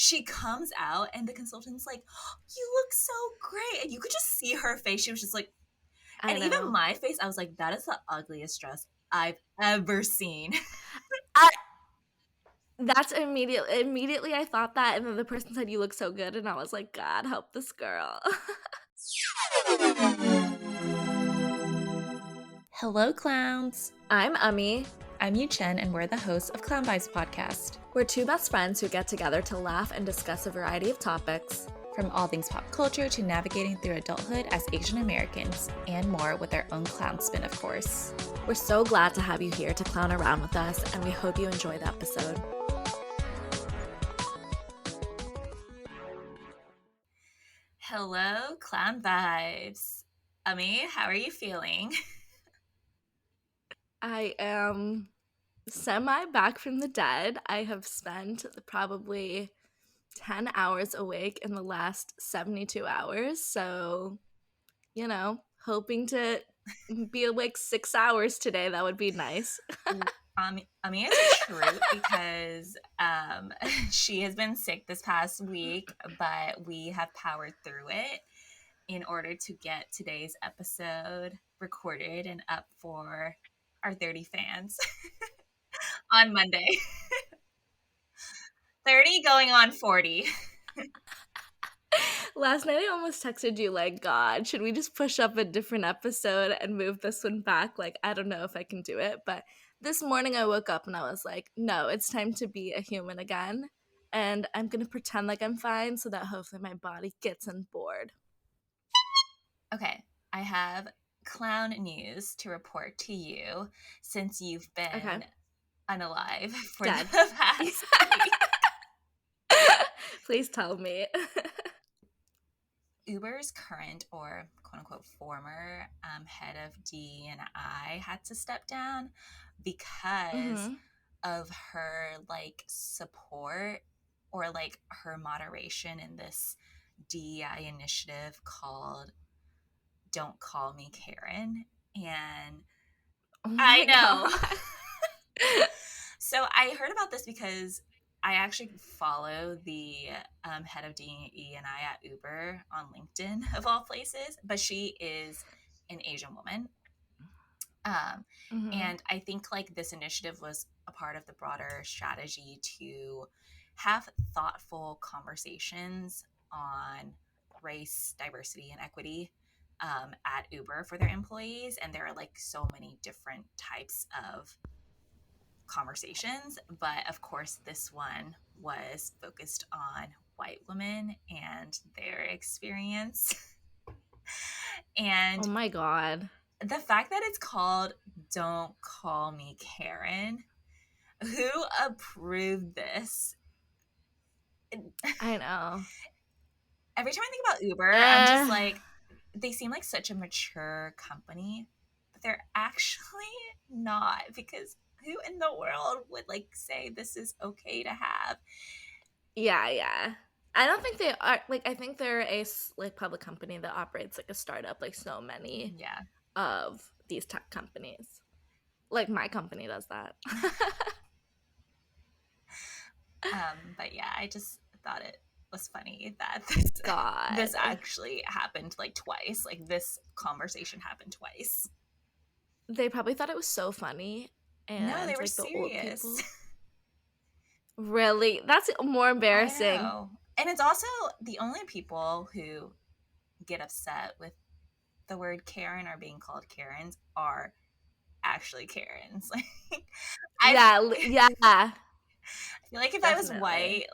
she comes out and the consultant's like, oh, you look so great. And you could just see her face. She was just like, and even my face, I was like, that is the ugliest dress I've ever seen. That's immediately I thought that, and then the person said, you look so good, and I was like, God help this girl. Hello, clowns. I'm Ummi. I'm Yuchen, and we're the hosts of Clown Vibes Podcast. We're two best friends who get together to laugh and discuss a variety of topics. From all things pop culture to navigating through adulthood as Asian Americans, and more with our own clown spin, of course. We're so glad to have you here to clown around with us, and we hope you enjoy the episode. Hello, Clown Vibes. Ummi, how are you feeling? I am semi back from the dead. I have spent probably 10 hours awake in the last 72 hours. So, hoping to be awake 6 hours today. That would be nice. Ummi is a treat because she has been sick this past week, but we have powered through it in order to get today's episode recorded and up for our 30 fans on Monday. 30 going on 40. Last night I almost texted you like, God, should we just push up a different episode and move this one back? Like, I don't know if I can do it. But this morning I woke up and I was like, no, it's time to be a human again. And I'm going to pretend like I'm fine so that hopefully my body gets on board. Okay, I have clown news to report to you since you've been unalive for the past week. Please tell me. Uber's current or quote-unquote former head of D&I had to step down because of her support or her moderation in this DEI initiative called Don't Call Me Karen. And I know. So I heard about this because I actually follow the head of DEI at Uber on LinkedIn, of all places, but she is an Asian woman. And I think this initiative was a part of the broader strategy to have thoughtful conversations on race, diversity, and equity at Uber for their employees. And there are so many different types of conversations, but of course this one was focused on white women and their experience. And oh my God, the fact that it's called Don't Call Me Karen, who approved this? I know. Every time I think about Uber, I'm just like, they seem like such a mature company, but they're actually not, because who in the world would say this is okay to have? Yeah. I don't think they are. I think they're a public company that operates like a startup, like so many of these tech companies. Like my company does that. But yeah, I just thought it was funny that this actually happened twice. This conversation happened twice. They probably thought it was so funny. And no, they were serious. The old people... Really? That's more embarrassing. I know. And it's also the only people who get upset with the word Karen or being called Karens are actually Karens. Yeah. I feel like if I was white,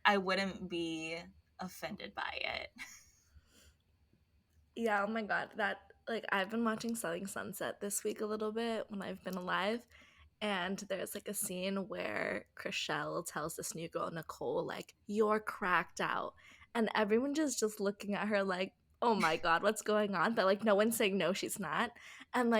I wouldn't be offended by it. Yeah, oh my God. That I've been watching Selling Sunset this week a little bit when I've been alive. And there's a scene where Chriselle tells this new girl, Nicole, you're cracked out. And everyone just looking at her oh my God, what's going on? But no one's saying no, she's not. And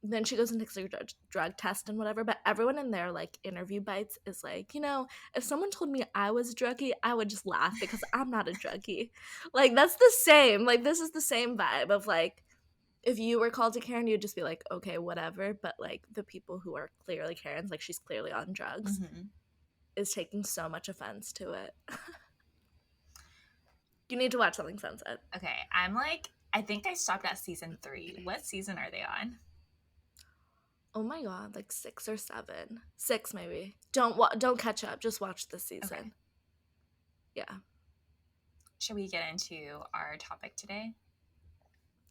then she goes and takes a drug test and whatever. But everyone in their interview bites is if someone told me I was a druggie, I would just laugh because I'm not a druggie. That's the same. This is the same vibe of if you were called a Karen, you'd just be okay, whatever. But the people who are clearly Karens, she's clearly on drugs. is taking so much offense to it. You need to watch Selling Sunset. Okay, I think I stopped at season 3. What season are they on? Oh my god, like 6 or 7. 6 maybe. Don't catch up. Just watch this Okay. season. Yeah. Should we get into our topic today?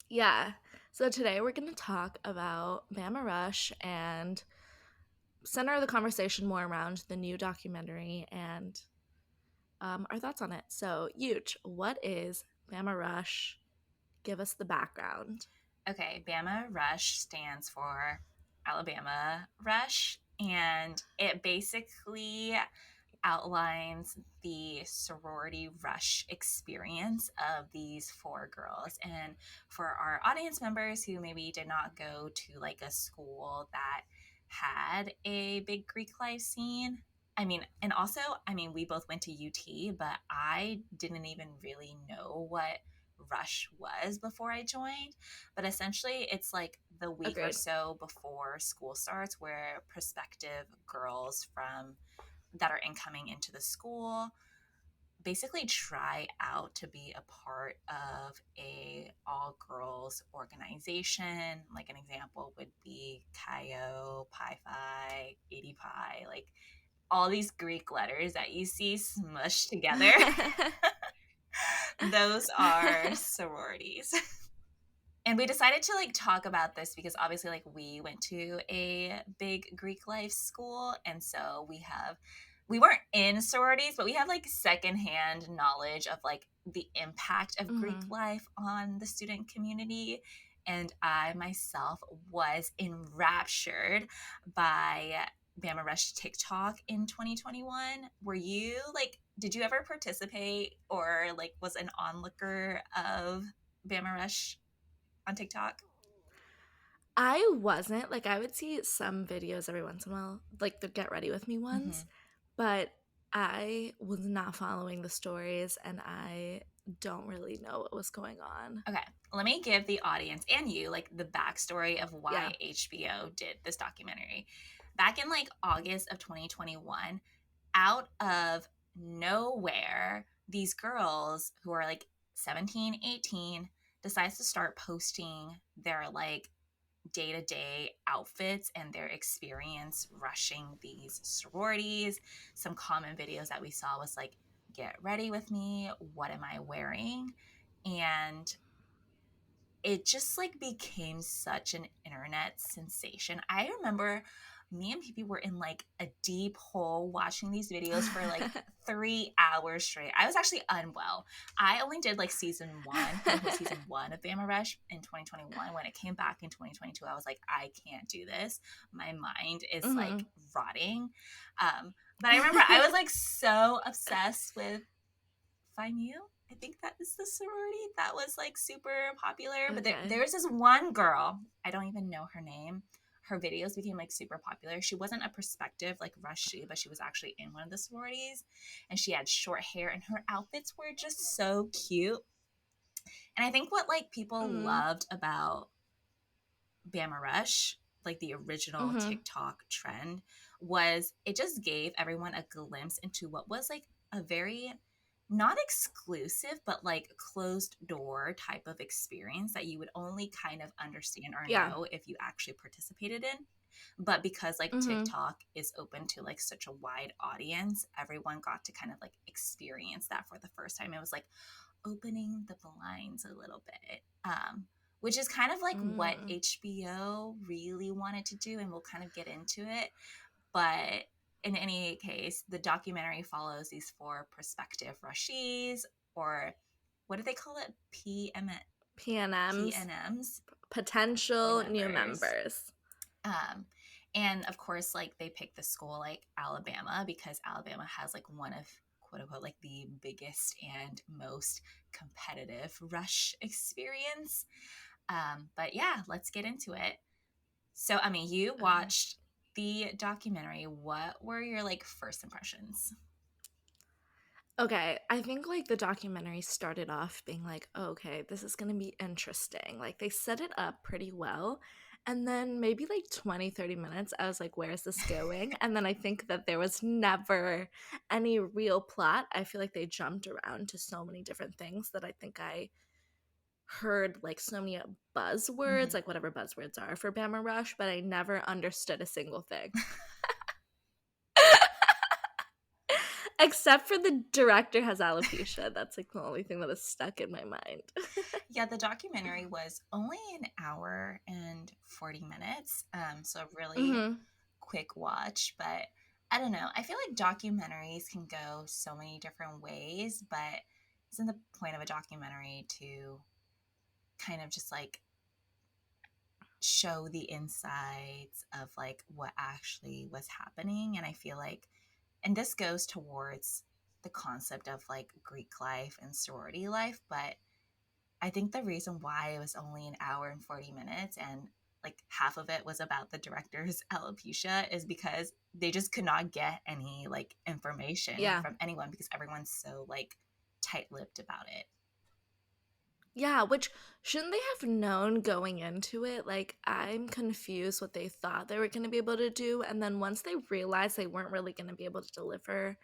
Yeah. So today we're going to talk about Bama Rush and center the conversation more around the new documentary and our thoughts on it. So, Yuch, what is Bama Rush? Give us the background. Okay, Bama Rush stands for Alabama Rush, and it basically outlines the sorority rush experience of these 4 girls. And for our audience members who maybe did not go to like a school that had a big Greek life scene, we both went to UT, but I didn't even really know what rush was before I joined. But essentially, it's like the week or Agreed. so before school starts where prospective girls from that are incoming into the school basically try out to be a part of a all girls organization. Like an example would be Chi Pi Phi, 80 Pi, like all these Greek letters that you see smushed together. Those are sororities. And we decided to like talk about this because obviously like we went to a big Greek life school, and so we weren't in sororities, but we have like secondhand knowledge of like the impact of Greek life on the student community. And I myself was enraptured by Bama Rush TikTok in 2021. Were you like, did you ever participate or like was an onlooker of Bama Rush on TikTok? I wasn't. Like, I would see some videos every once in a while, like the Get Ready With Me ones, but I was not following the stories and I don't really know what was going on. Okay, let me give the audience and you like the backstory of why HBO did this documentary. Back in like August of 2021, out of nowhere, these girls who are like 17, 18 decides to start posting their like day-to-day outfits and their experience rushing these sororities. Some common videos that we saw was like, get ready with me, what am I wearing? And it just like became such an internet sensation. I remember me and Pee were in like a deep hole watching these videos for like 3 hours straight. I was actually unwell. I only did like season 1 of Bama Rush in 2021. When it came back in 2022, I was like, I can't do this. My mind is like rotting. But I remember I was like so obsessed with Find You. I think that is the sorority that was like super popular. But there's this one girl, I don't even know her name. Her videos became like super popular. She wasn't a prospective like rushie, but she was actually in one of the sororities, and she had short hair and her outfits were just so cute. And I think what like people loved about Bama Rush, like the original TikTok trend, was it just gave everyone a glimpse into what was like a very not exclusive, but like closed door type of experience that you would only kind of understand or know if you actually participated in. But because like TikTok is open to like such a wide audience, everyone got to kind of like experience that for the first time. It was like opening the blinds a little bit. Which is kind of like what HBO really wanted to do, and we'll kind of get into it. But in any case, the documentary follows these 4 prospective rushies, or what do they call it? PNMs. Potential new members. And of course, like they picked the school like Alabama because Alabama has like one of quote unquote like the biggest and most competitive rush experience. But yeah, let's get into it. So, I mean, you watched the documentary. What were your like first impressions? Okay, I think like the documentary started off being like, oh, okay, this is going to be interesting. Like they set it up pretty well. And then maybe like 20, 30 minutes, I was like, where's this going? And then I think that there was never any real plot. I feel like they jumped around to so many different things that I think I heard like so many buzzwords, Mm-hmm. like whatever buzzwords are for Bama Rush, but I never understood a single thing. Except for the director has alopecia. That's like the only thing that is stuck in my mind. Yeah, the documentary was only an hour and 40 minutes. So a really Mm-hmm. quick watch, but I don't know. I feel like documentaries can go so many different ways, but isn't the point of a documentary to kind of just like show the insides of like what actually was happening? And I feel like, and this goes towards the concept of like Greek life and sorority life, but I think the reason why it was only an hour and 40 minutes and like half of it was about the director's alopecia is because they just could not get any like information Yeah. from anyone because everyone's so like tight-lipped about it. Yeah, which shouldn't they have known going into it? Like, I'm confused what they thought they were going to be able to do. And then once they realized they weren't really going to be able to deliver,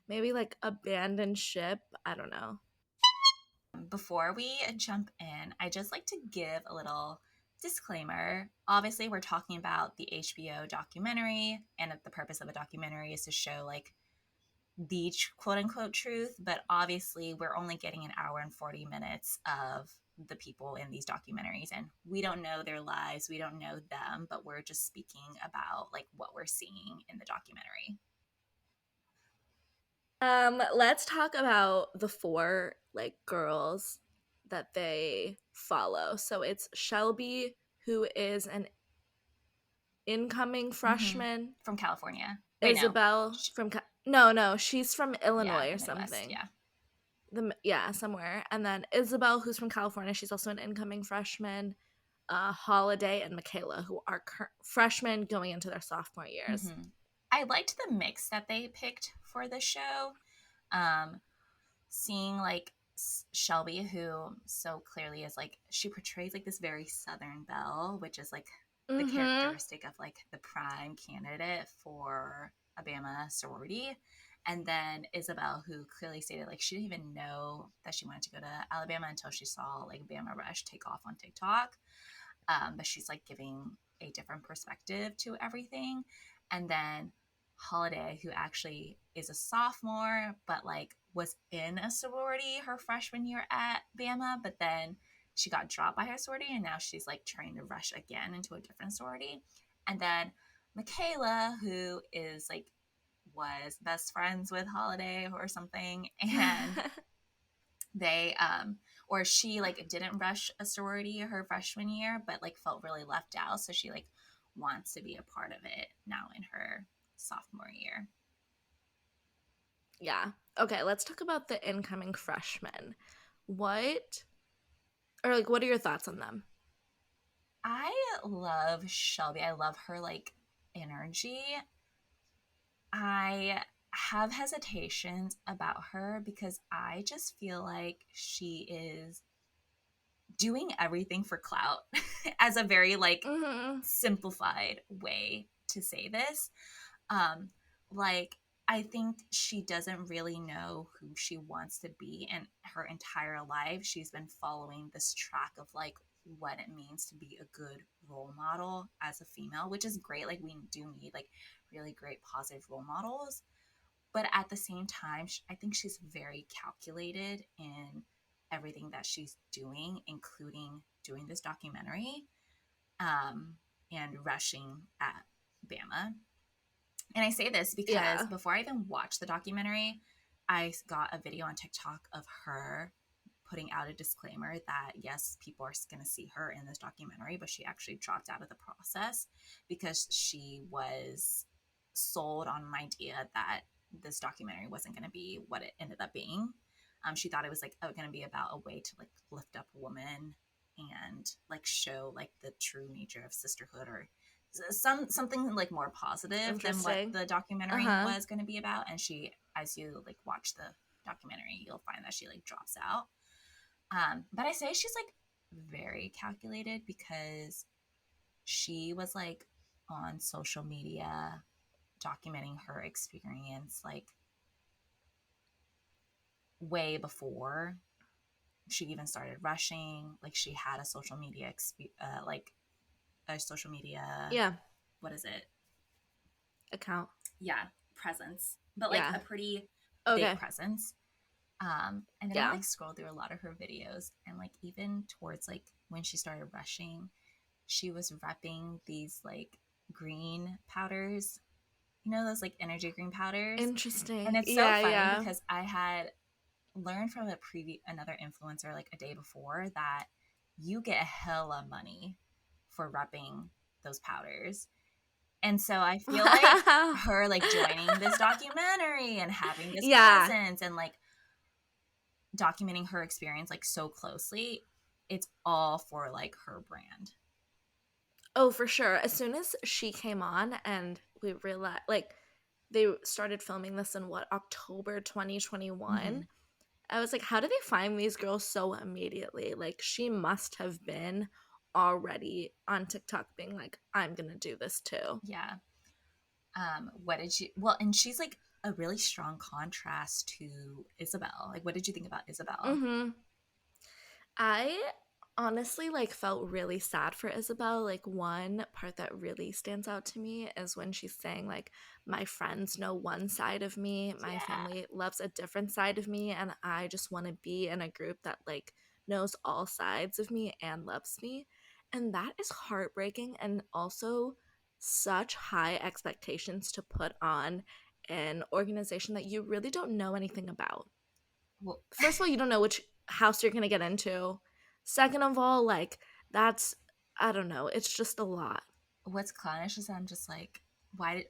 maybe like abandon ship. I don't know. Before we jump in, I just like to give a little disclaimer. Obviously, we're talking about the HBO documentary, and the purpose of a documentary is to show like the quote unquote truth, but obviously we're only getting an hour and 40 minutes of the people in these documentaries, and we don't know their lives, we don't know them, but we're just speaking about like what we're seeing in the documentary. Let's talk about the four like girls that they follow. So it's Shelby, who is an incoming Mm-hmm. freshman. From California. Wait, no. Isabel from no, she's from Yeah, Illinois the or Midwest. something. Yeah. Somewhere. And then Isabel, who's from California, she's also an incoming freshman. Holiday and Michaela, who are freshmen going into their sophomore years. Mm-hmm. I liked the mix that they picked for the show. Um, Seeing like Shelby, who so clearly is like, she portrays like this very Southern belle, which is like the Mm-hmm. characteristic of like the prime candidate for a Bama sorority. And then Isabel, who clearly stated like she didn't even know that she wanted to go to Alabama until she saw like Bama Rush take off on TikTok. But she's like giving a different perspective to everything. And then Holiday, who actually is a sophomore, but like was in a sorority her freshman year at Bama, but then she got dropped by her sorority and now she's like trying to rush again into a different sorority. And then Michaela, who is like was best friends with Holiday or something, and they or she like didn't rush a sorority her freshman year but like felt really left out, so she like wants to be a part of it now in her sophomore year. Yeah. Okay, let's talk about the incoming freshmen. What what are your thoughts on them? I love Shelby. I love her like energy. I have hesitations about her because I just feel like she is doing everything for clout as a very like Mm-hmm. simplified way to say this. Um, like, I think she doesn't really know who she wants to be, and her entire life she's been following this track of like what it means to be a good role model as a female, which is great. Like, we do need like really great positive role models, but at the same time, I think she's very calculated in everything that she's doing, including doing this documentary um, and rushing at Bama. And I say this because Yeah. before I even watched the documentary, I got a video on TikTok of her putting out a disclaimer that yes, people are going to see her in this documentary, but she actually dropped out of the process because she was sold on an idea that this documentary wasn't going to be what it ended up being. She thought it was like going to be about a way to like lift up women and like show like the true nature of sisterhood or something like more positive than what Interesting. the documentary Uh-huh. was going to be about. And she, as you like watch the documentary, you'll find that she like drops out. But I say she's like very calculated because she was like on social media documenting her experience like way before she even started rushing. Like she had a social media like a social media, Yeah. what is it, Account. yeah, presence, but like Yeah. a pretty big Okay. presence. And then I Yeah. like scrolled through a lot of her videos, and like even towards like when she started rushing, she was repping these like green powders, you know, those like energy green powders. And Interesting. it's so Yeah, funny yeah. because I had learned from another influencer like a day before that you get hella money for repping those powders. And so I feel like her like joining this documentary and having this Yeah. presence and like documenting her experience like so closely, it's all for like her brand. Oh, for sure. As soon as she came on and we realized, like, they started filming this in what, October 2021. Mm-hmm. I was like, how do they find these girls so immediately? Like, she must have been already on TikTok being like, I'm gonna do this too. Yeah. What did you, well, and she's like a really strong contrast to Isabel. Like, what did you think about Isabel? Mm-hmm. I honestly like felt really sad for Isabel. Like one part that really stands out to me is when she's saying like my friends know one side of me, my Yeah. family loves a different side of me, and I just want to be in a group that like knows all sides of me and loves me. And that is heartbreaking and also such high expectations to put on an organization that you really don't know anything about. Well, First of all, you don't know which house you're going to get into. Second of all, like, that's, I don't know, it's just a lot. what's clownish is I'm just like, why did,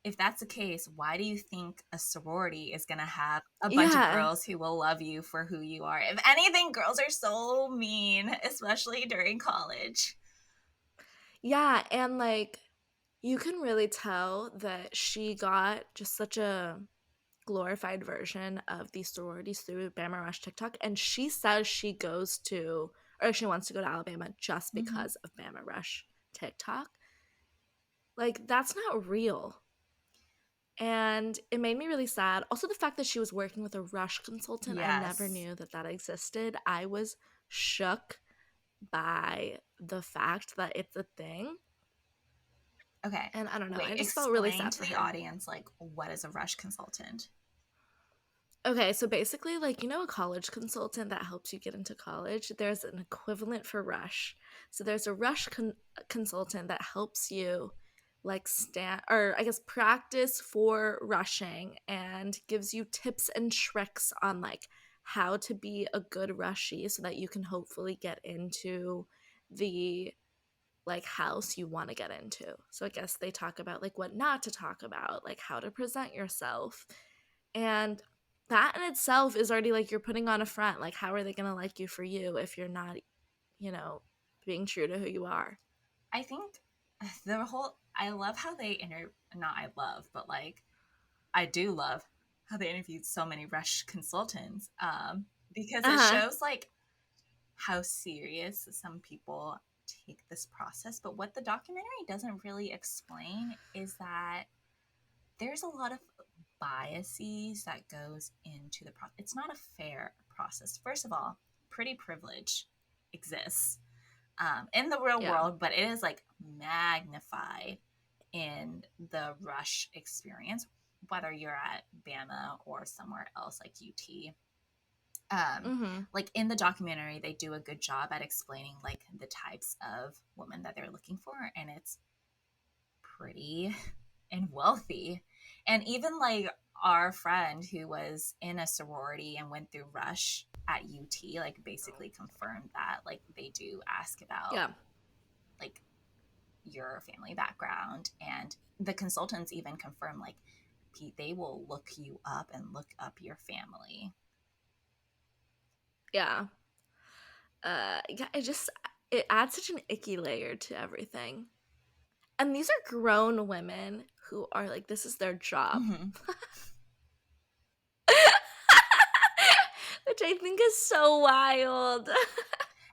if that's the case, why do you think a sorority is going to have a bunch of Yeah. girls who will love you for who you are? If anything, girls are so mean, especially during college. Yeah. And, like, you can really tell that she got just such a glorified version of these sororities through Bama Rush TikTok. And she says she goes to, or she wants to go to Alabama just Mm-hmm. because of Bama Rush TikTok. Like, that's not real. And it made me really sad. Also, the fact that she was working with a Rush consultant, I never Yes. knew that that existed. I was shook by the fact that it's a thing. Okay. And I don't know, Wait, I just felt really explain sad to for the her. audience, like, what is a rush consultant? Okay, so basically, like, you know, a college consultant that helps you get into college, there's an equivalent for Rush. So there's a Rush consultant that helps you, like, or I guess practice for rushing and gives you tips and tricks on, like, how to be a good rushie so that you can hopefully get into the like house you want to get into. So I guess they talk about like what not to talk about, like how to present yourself. And that in itself is already like you're putting on a front. Like, how are they going to like you for you if you're not, you know, being true to who you are? I think the whole, I love how they not I love, but like, I do love how they interviewed so many rush consultants, because Uh it huh. shows like how serious some people take this process. But what the documentary doesn't really explain is that there's a lot of biases that goes into the process. It's not a fair process. First of all, pretty privilege exists in the real Yeah. world, but it is like magnified in the rush experience, whether you're at Bama or somewhere else like UT. Mm-hmm. Like in the documentary, they do a good job at explaining like the types of women that they're looking for, and it's pretty and wealthy. And even like our friend who was in a sorority and went through Rush at UT, like basically confirmed that like they do ask about Yeah. like your family background, and the consultants even confirm like they will look you up and look up your family. Yeah. Yeah, it adds such an icky layer to everything. And these are grown women who are like, this is their job. Mm-hmm. Which I think is so wild.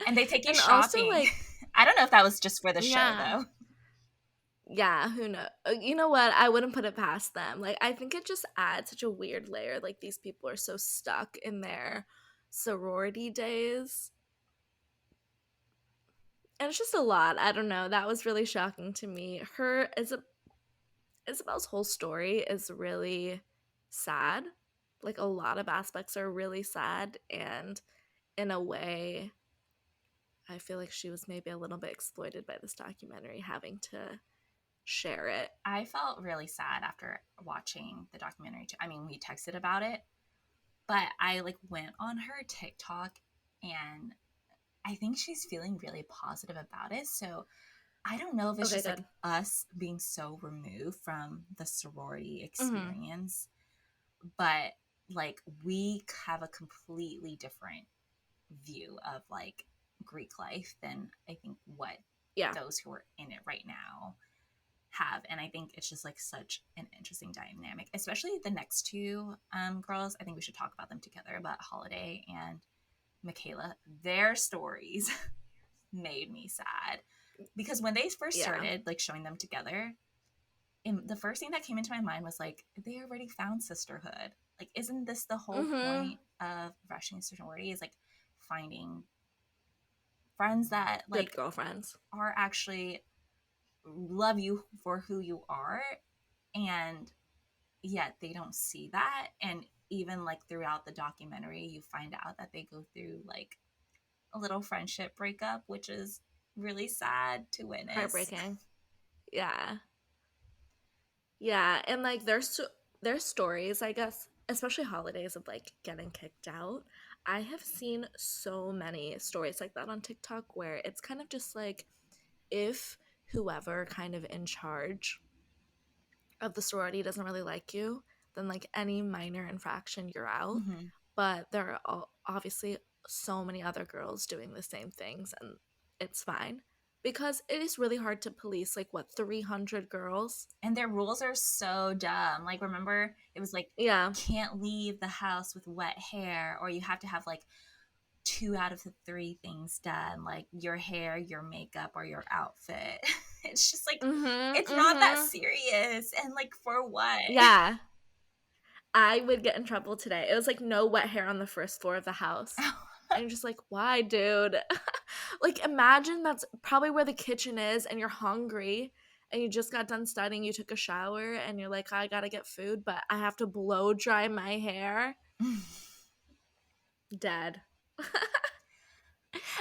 And they take you And also, shopping. like, I don't know if that was just for the show yeah. though. Yeah, who knows? You know what? I wouldn't put it past them. Like, I think it just adds such a weird layer. Like, these people are so stuck in their sorority days. And it's just a lot. I don't know. That was really shocking to me. Isabel's whole story is really sad. Like, a lot of aspects are really sad. And in a way, I feel like she was maybe a little bit exploited by this documentary, having to share it. I felt really sad after watching the documentary too. I mean, we texted about it, but I like went on her TikTok and I think she's feeling really positive about it. So I don't know if it's Okay, just like good. us being so removed from the sorority Mm-hmm. experience, but like we have a completely different view of like Greek life than I think what Yeah. those who are in it right now have. And I think it's just like such an interesting dynamic, especially the next two girls. I think we should talk about them together, about Holiday and Michaela. Their stories made me sad because when they first Yeah. started like showing them together, the first thing that came into my mind was like, they already found sisterhood. Like, isn't this the whole Mm-hmm. point of rushing sorority, is like finding friends that Good like girlfriends. are actually love you for who you are, and yet they don't see that. And even like throughout the documentary you find out that they go through like a little friendship breakup, which is really sad to witness. Heartbreaking. Yeah. Yeah. And like their stories, I guess, especially holidays of like getting kicked out. I have seen so many stories like that on TikTok where it's kind of just like if whoever kind of in charge of the sorority doesn't really like you, then like any minor infraction, you're out. Mm-hmm. But there are obviously so many other girls doing the same things, and it's fine because it is really hard to police like what 300 girls. And their rules are so dumb. Like, remember, it was like, Yeah. can't leave the house with wet hair, or you have to have like two out of the three things done, like your hair, your makeup, or your outfit. It's just like, Mhm. it's not that Mhm. serious. And like, for what? Yeah. I would get in trouble today. It was like no wet hair on the first floor of the house. And you're just like, why, dude? Like, imagine that's probably where the kitchen is and you're hungry and you just got done studying, you took a shower, and you're like, I gotta get food, but I have to blow dry my hair. Dead.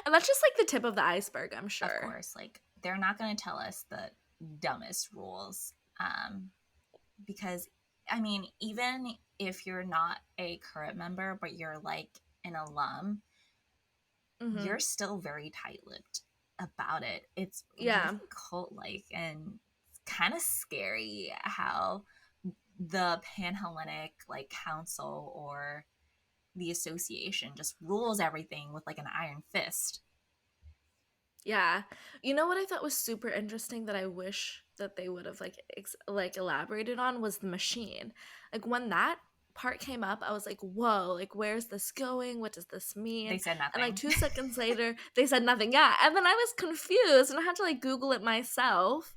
And that's just like the tip of the iceberg, I'm Of sure. course, like, they're not going to tell us the dumbest rules. Because, I mean, even if you're not a current member, but you're like an alum, Mm-hmm. you're still very tight-lipped about it. It's Yeah. really cult-like, and it's kind of scary how the Panhellenic like council or the association just rules everything with like an iron fist. Yeah. You know what I thought was super interesting that I wish that they would have like like elaborated on was the machine. Like when that part came up, I was like, "Whoa, like where's this going? What does this They mean?" said And like nothing. 2 seconds later, they said nothing. Yeah. And then I was confused and I had to like Google it myself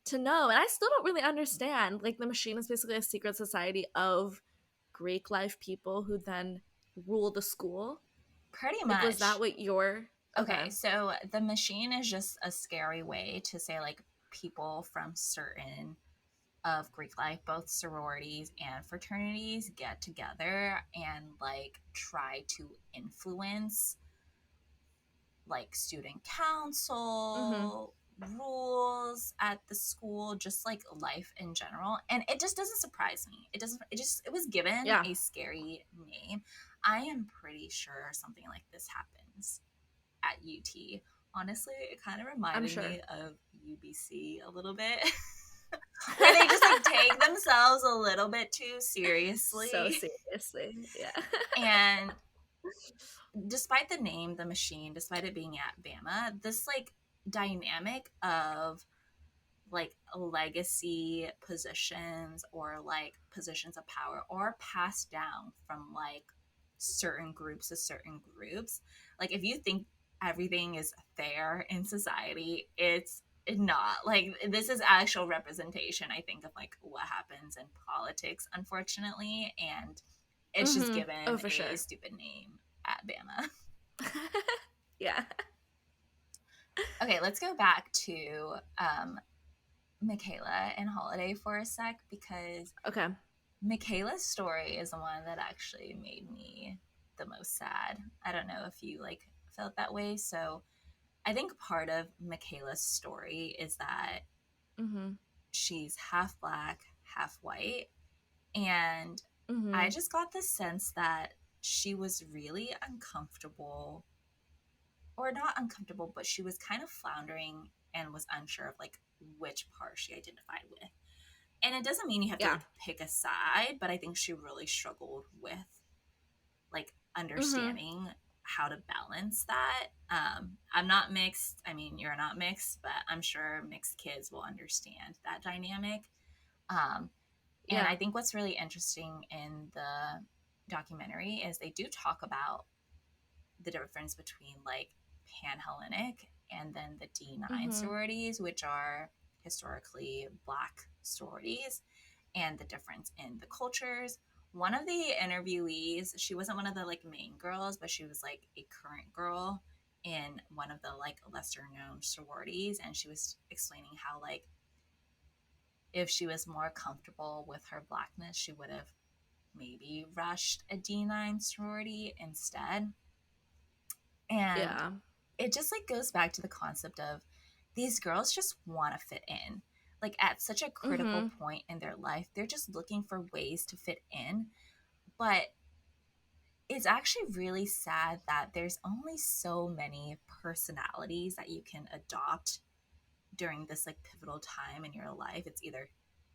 to know. And I still don't really understand. Like the machine is basically a secret society of Greek life people who then rule the school. Pretty Like was that much. what your Okay. Okay, so the machine is just a scary way to say like people from certain of Greek life, both sororities and fraternities, get together and like try to influence like student Mhm. council rules at the school, just like life in general. And it just doesn't surprise me. It was given Yeah. a scary name. I am pretty sure something like this happens at UT. Honestly, it kind of I'm reminded sure. me of UBC a little bit, where they just like take themselves a little bit too So seriously. seriously. Yeah. And despite the name, the machine, despite it being at Bama, this like dynamic of like legacy positions or like positions of power or passed down from like certain groups to certain groups. Like if you think everything is fair in society, it's not like this is actual representation, I think, of like what happens in politics, unfortunately, and it's just Mm-hmm. Oh, given for a sure. stupid name at Bama. Yeah. Okay, let's go back to Michaela and Holiday for a sec, because Okay. Michaela's story is the one that actually made me the most sad. I don't know if you like felt that way. So I think part of Michaela's story is that Mm-hmm. she's half black, half white. And I Mm-hmm. just got the sense that she was really uncomfortable, or not uncomfortable, but she was kind of floundering and was unsure of like which part she identified with. And it doesn't mean you have to Yeah. like pick a side, but I think she really struggled with like Mm-hmm. understanding how to balance that. I'm not mixed. I mean, you're not mixed, but I'm sure mixed kids will understand that dynamic. Um, and Yeah. I think what's really interesting in the documentary is they do talk about the difference between like Panhellenic and then the D9 Mm-hmm. sororities, which are historically black sororities, and the difference in the cultures. One of the interviewees, she wasn't one of the like main girls, but she was like a current girl in one of the like lesser known sororities, and she was explaining how like if she was more comfortable with her blackness, she would have maybe rushed a D9 sorority instead. And Yeah. it just like goes back to the concept of these girls just want to fit in. Like at such a critical Mm-hmm. point in their life, they're just looking for ways to fit in. But it's actually really sad that there's only so many personalities that you can adopt during this like pivotal time in your life. It's either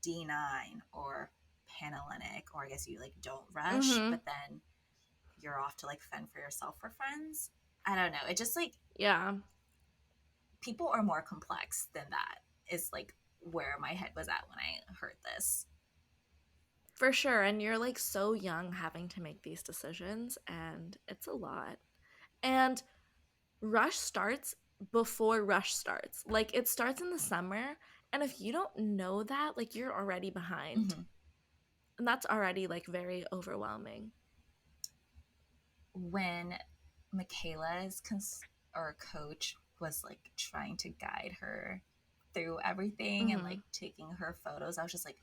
D9 or Panhellenic, or I guess you like don't rush, Mm-hmm. but then you're off to like fend for yourself for friends. I don't know. It just like Yeah. people are more complex than that, is like where my head was at when I heard this. For sure. And you're like so young having to make these decisions, and it's a lot. And Rush starts before Rush starts. Like it starts in the summer, and if you don't know that, like you're already behind. Mm-hmm. And that's already like very overwhelming. When Michaela's or coach was like trying to guide her through everything and like Mhm. taking her photos, I was just like,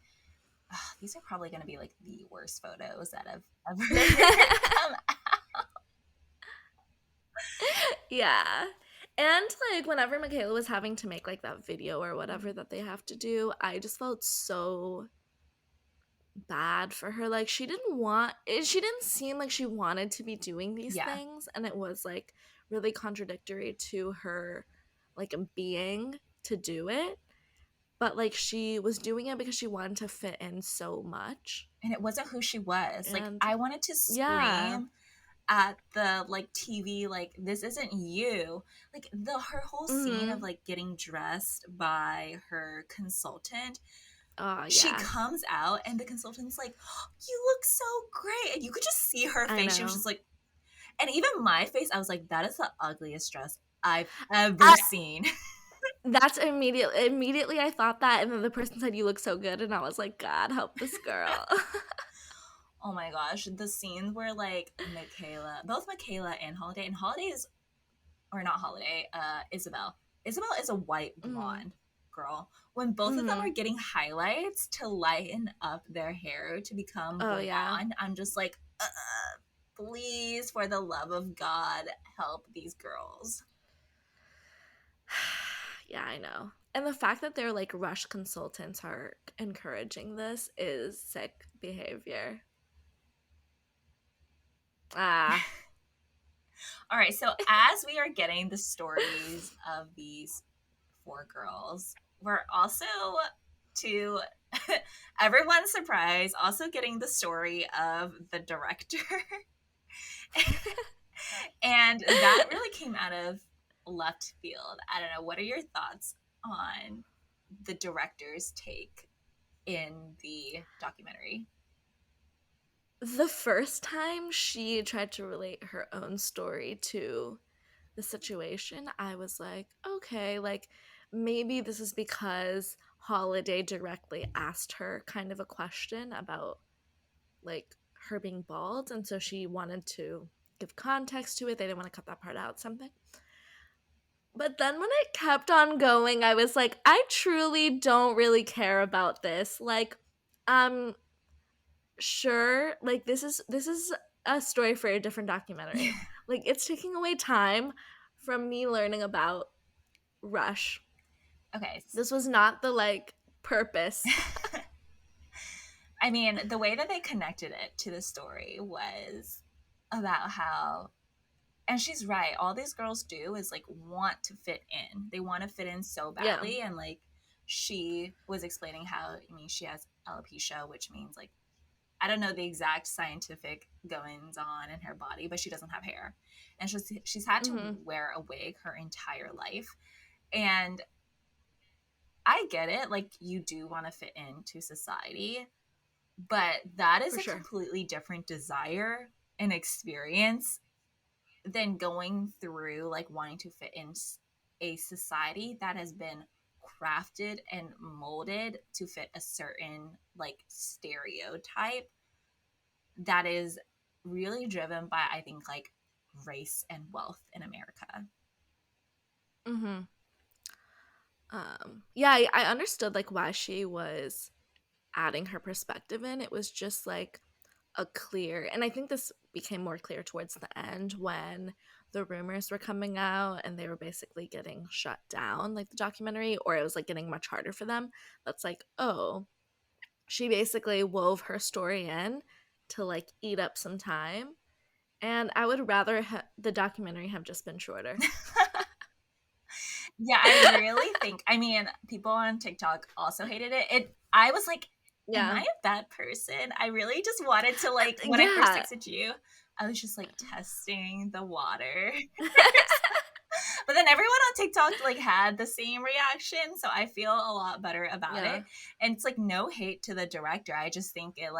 oh, these are probably going to be like the worst photos that have ever come out. Yeah. And like whenever Michaela was having to make like that video or whatever that they have to do, I just felt so bad for her. Like she didn't seem like she wanted to be doing these Yeah. things, and it was like really contradictory to her like being to do it. But like she was doing it because she wanted to fit in so much. And it wasn't who she was. Like And I wanted to yeah. scream at the like TV, like this isn't you. Like the her whole scene of Mhm. like getting dressed by her consultant, Oh she yeah. comes out and the consultant's like, oh, you look so great, and you could just see her I face. She was know. just like, and even my face, I was like, that is the ugliest dress I've ever I seen. That's immediately I thought that, and then the person said you look so good, and I was like, God help this girl. Oh my gosh, the scenes where like Michaela, both Michaela and Holiday, and Holiday is, or not Holiday, Isabel. Isabel is a white Mhm. blonde girl. When both of them are Mhm. getting highlights to lighten up their hair to become Oh yeah. blonde, I'm just like, please, for the love of God, help these girls. Yeah, I know. And the fact that they're like Rush consultants are encouraging this is sick behavior. Ah. All right, so as we are getting the stories of these four girls, we're also, to everyone's surprise, also getting the story of the director. And that really came out of left field. I don't know. What are your thoughts on the director's take in the documentary? The first time she tried to relate her own story to the situation, I was like, okay, like maybe this is because Holiday directly asked her kind of a question about like her being bald, and so she wanted to give context to it. They didn't want to cut that part out, something. But then when it kept on going, I was like, I truly don't really care about this. Like, I'm sure like this is a story for a different documentary. Like, it's taking away time from me learning about Rush. Okay. This was not the like purpose. I mean, the way that they connected it to the story was about how, and she's right, all these girls do is like want to fit in. They want to fit in so Yeah. badly. And like, she was explaining how, I mean, she has alopecia, which means like, I don't know the exact scientific goings on in her body, but she doesn't have hair. And she's had to Mm-hmm. wear a wig her entire life. And I get it. Like, you do want to fit into society, but that is For a sure. completely different desire and experience than going through like wanting to fit in a society that has been crafted and molded to fit a certain like stereotype that is really driven by, I think, like race and wealth in America. Mm-hmm. Yeah, I understood like why she was adding her perspective in. It was just like a clear, and I think this became more clear towards the end when the rumors were coming out and they were basically getting shut down, like the documentary, or it was like getting much harder for them. That's like, oh, she basically wove her story in to like eat up some time. And I would rather the documentary have just been shorter. Yeah, I really think, I mean, people on TikTok also hated it. I was like, am Yeah. I a bad person? I really just wanted to like, when I first Yeah. texted you, I was just like testing the water. But then everyone on TikTok like had the same reaction, so I feel a lot better about Yeah. it. And it's like no hate to the director. I just think it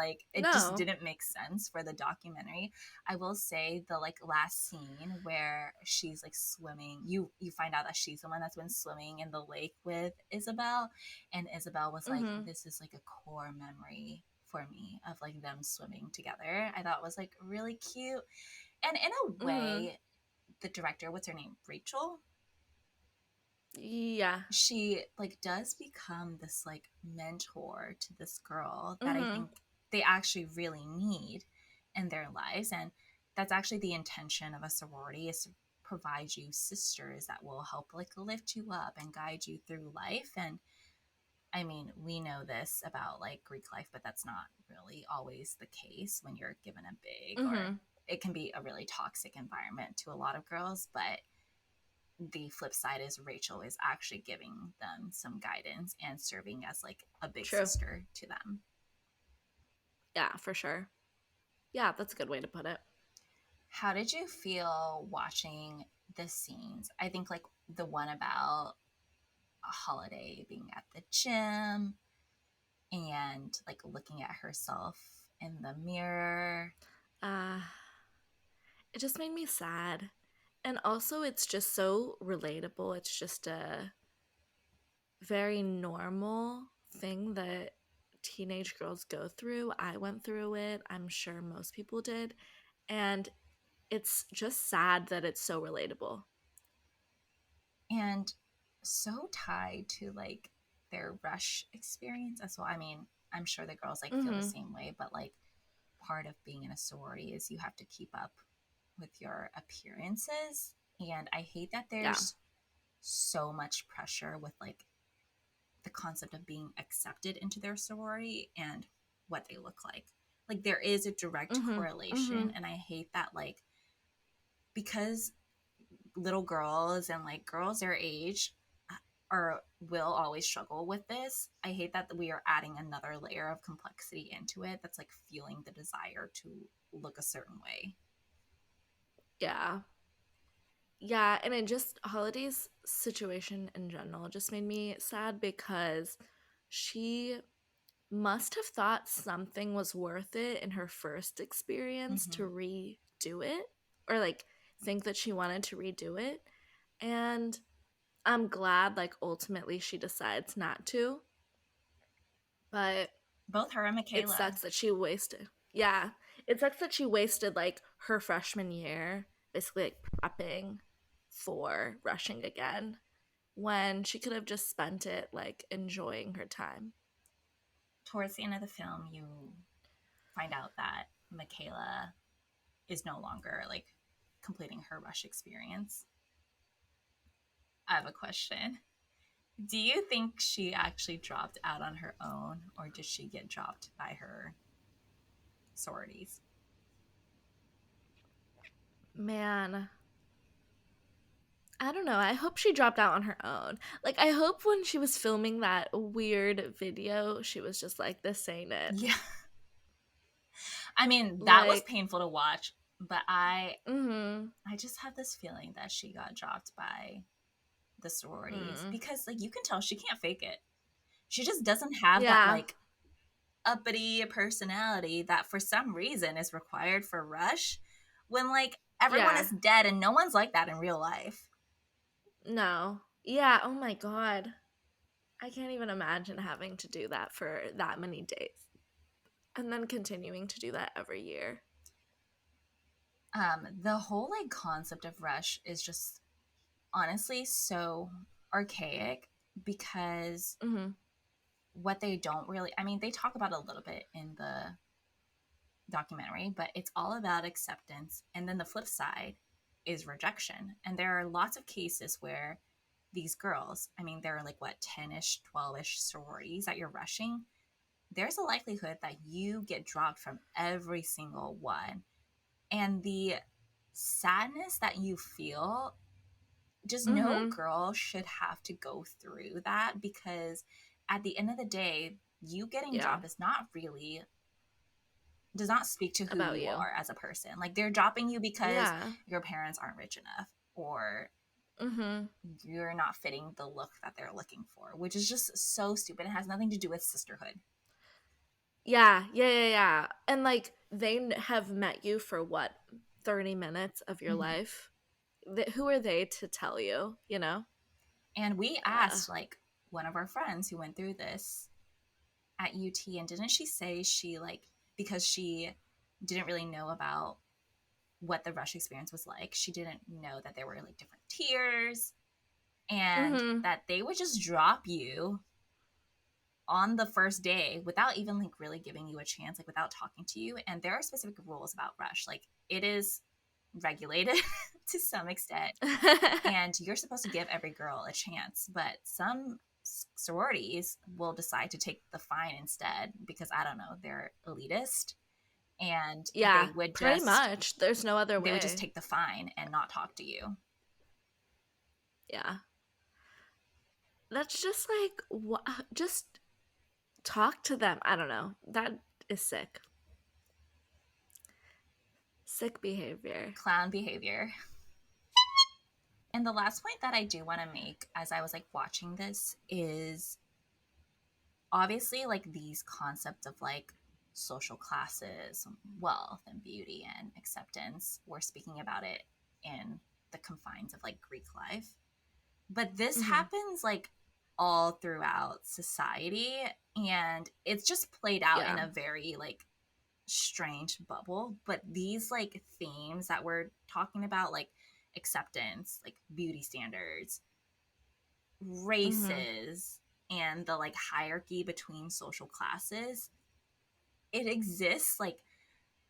just No. didn't make sense for the documentary. I will say the like last scene where she's like swimming, you find out that she's the one that's been swimming in the lake with Isabel, and Isabel was like, Mm-hmm. this is like a core memory for me of like them swimming together. I thought was like really cute. And in a Mm-hmm. way, the director, what's her name? Rachel? Yeah. She like does become this like mentor to this girl that I Mm-hmm. think they actually really need in their lives. And that's actually the intention of a sorority, is to provide you sisters that will help like lift you up and guide you through life. And I mean, we know this about like Greek life, but that's not really always the case when you're given a big, or Mm-hmm. it can be a really toxic environment to a lot of girls. But the flip side is Rachel is actually giving them some guidance and serving as like a big True. sister to them. Yeah, for sure. Yeah, that's a good way to put it. How did you feel watching the scenes? I think like the one about a Holiday being at the gym and like looking at herself in the mirror. Uh, it just made me sad. And also, it's just so relatable. It's just a very normal thing that teenage girls go through. I went through it. I'm sure most people did. And it's just sad that it's so relatable. And so tied to like their rush experience as well. I mean, I'm sure the girls like feel the Mm-hmm. same way, but like part of being in a sorority is you have to keep up with your appearances. And I hate that Yeah. there's so much pressure with like the concept of being accepted into their sorority and what they look like. Like there is a direct Mm-hmm. Mm-hmm. correlation, and I hate that like because little girls and like girls their age are will always struggle with this. I hate that we are adding another layer of complexity into it that's like fueling the desire to look a certain way. Yeah. Yeah, and it just Holiday's situation in general just made me sad because she must have thought something was worth it in her first experience to Mm-hmm. redo it, or like think that she wanted to redo it. And I'm glad, like, ultimately she decides not to, but Both her and it Michaela. sucks that she wasted. Yeah, it sucks that she wasted like her freshman year basically like prepping for rushing again when she could have just spent it like enjoying her time. Towards the end of the film, you find out that Michaela is no longer like completing her rush experience. I have a question. Do you think she actually dropped out on her own, or did she get dropped by her sororities? Man, I don't know. I hope she dropped out on her own. Like, I hope when she was filming that weird video, she was just like, this ain't it. Yeah. I mean, that was Like, painful to watch, but I mm-hmm. I just have this feeling that she got dropped by the sororities because like you can tell she can't fake it. She just doesn't have that Yeah. like uppity personality that for some reason is required for Rush when like everyone Yeah. is dead and no one's like that in real life. No. Yeah. Oh my God. I can't even imagine having to do that for that many days and then continuing to do that every year. The whole like concept of Rush is just honestly so archaic because Mm-hmm. what they don't really, I mean, they talk about it a little bit in the documentary, but it's all about acceptance. And then the flip side is rejection. And there are lots of cases where these girls, I mean, there are like what, 10-ish, 12-ish sororities that you're rushing. There's a likelihood that you get dropped from every single one. And the sadness that you feel, just no Mm-hmm. girl should have to go through that because at the end of the day, you getting Yeah. dropped is not really does not speak to who About you you. are as a person. Like they're dropping you because Yeah. your parents aren't rich enough or Mm-hmm. you're not fitting the look that they're looking for, which is just so stupid. It has nothing to do with sisterhood. Yeah. Yeah. Yeah. Yeah. And like have met you for what, 30 minutes of your Mm-hmm. life? Who are they to tell you, you know? And we Uh, asked like one of our friends who went through this at UT, and didn't she say she like because she didn't really know about what the rush experience was like, she didn't know that there were like different tiers and mm-hmm. that they would just drop you on the first day without even like really giving you a chance, like without talking to you. And there are specific rules about rush. Like it is regulated to some extent and you're supposed to give every girl a chance, but some sororities will decide to take the fine instead because I don't know, they're elitist and Yeah. Pretty much. There's no other they would just way. take the fine and not talk to you. Yeah. That's just like, just talk to them. I don't know. That is sick. Sick behavior. Clown behavior. And the last point that I do want to make as I was like watching this is obviously like these concepts of like social classes, wealth and beauty and acceptance, we're speaking about it in the confines of like Greek life. But this Mm-hmm. happens like all throughout society and it's just played out in Yeah. a very like strange bubble. But these like themes that we're talking about, like acceptance, like beauty standards, Mm-hmm. races, and the like hierarchy between social classes, it exists like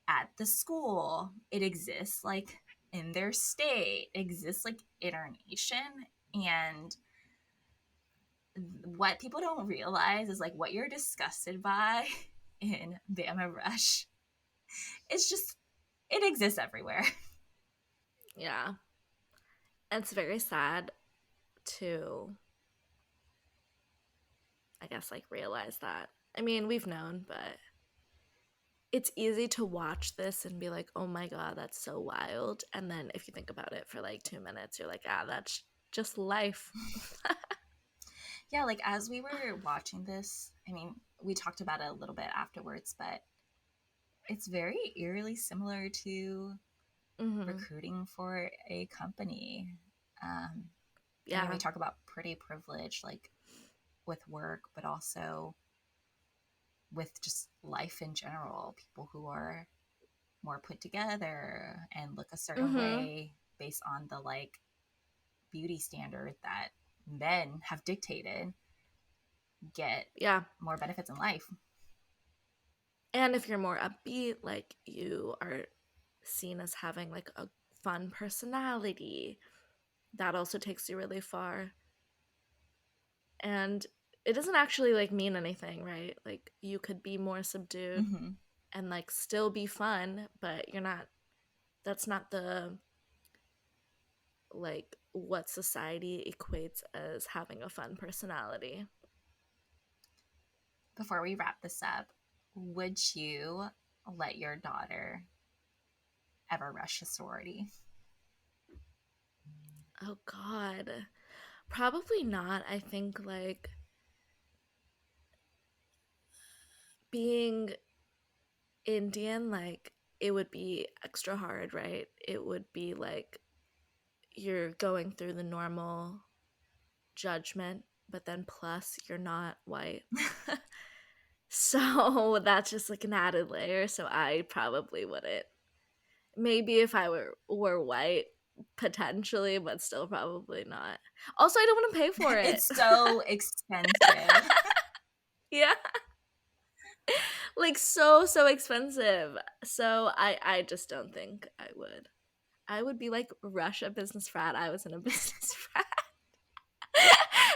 at the school, it exists like in their state, it exists like in our nation. And what people don't realize is like what you're disgusted by in Bama Rush. It's just it exists everywhere. Yeah. It's very sad to, I guess, like realize that. I mean, we've known, but it's easy to watch this and be like, oh my God, that's so wild. And then if you think about it for like 2 minutes, you're like, ah, that's just life. Yeah, like as we were watching this, I mean, we talked about it a little bit afterwards, but it's very eerily similar to Mm-hmm. recruiting for a company. Um, I mean, Yeah. we talk about pretty privilege, like with work, but also with just life in general. People who are more put together and look a certain Mm-hmm. way based on the like beauty standard that men have dictated get Yeah. more benefits in life. And if you're more upbeat, like you are seen as having like a fun personality, that also takes you really far. And it doesn't actually like mean anything, right? Like you could be more subdued Mm-hmm. and like still be fun, but you're not, that's not the like what society equates as having a fun personality. Before we wrap this up, would you let your daughter ever rush a sorority? Oh god. Probably not. I think like being Indian, like it would be extra hard, right? It would be like you're going through the normal judgment, but then plus you're not white. So that's just like an added layer. So I probably wouldn't. Maybe if I were white, potentially, but still probably not. Also, I don't want to pay for it. It's so expensive. Yeah. Like so expensive. So I just don't think I would. I would be like Russia business frat. I was in a business frat.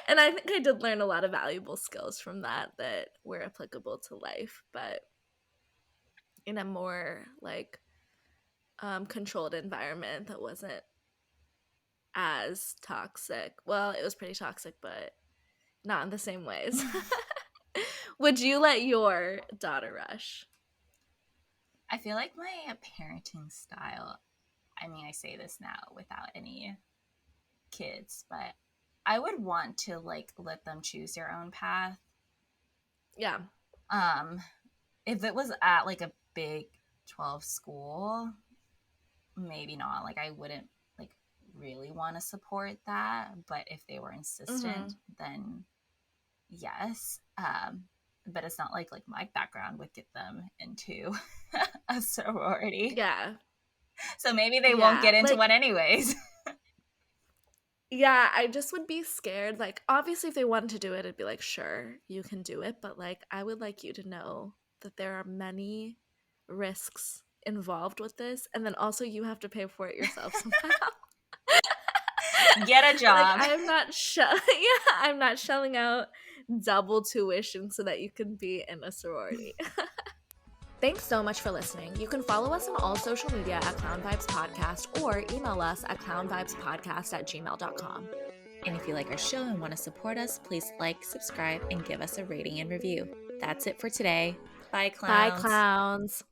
And I think I did learn a lot of valuable skills from that that were applicable to life, but in a more like controlled environment that wasn't as toxic. Well, it was pretty toxic, but not in the same ways. Would you let your daughter rush? I feel like my parenting style, I mean, I say this now without any kids, but I would want to like let them choose their own path. Yeah. Um, if it was at like a big 12 school, maybe not. Like I wouldn't like really want to support that, but if they were Mm-hmm. insistent, then yes. But it's not like my background would get them into a sorority. Yeah. So maybe they won't Yeah. get into Like, one anyways. yeah, I just would be scared. Like, obviously, if they wanted to do it, it'd be like, sure, you can do it. But, like, I would like you to know that there are many risks involved with this. And then also, you have to pay for it yourself somehow. Get a Like, job. I'm not shelling out double tuition so that you can be in a sorority. Thanks so much for listening. You can follow us on all social media at Clown Vibes Podcast or email us at clownvibespodcast@gmail.com. And if you like our show and want to support us, please like, subscribe, and give us a rating and review. That's it for today. Bye, Bye, clowns. clowns.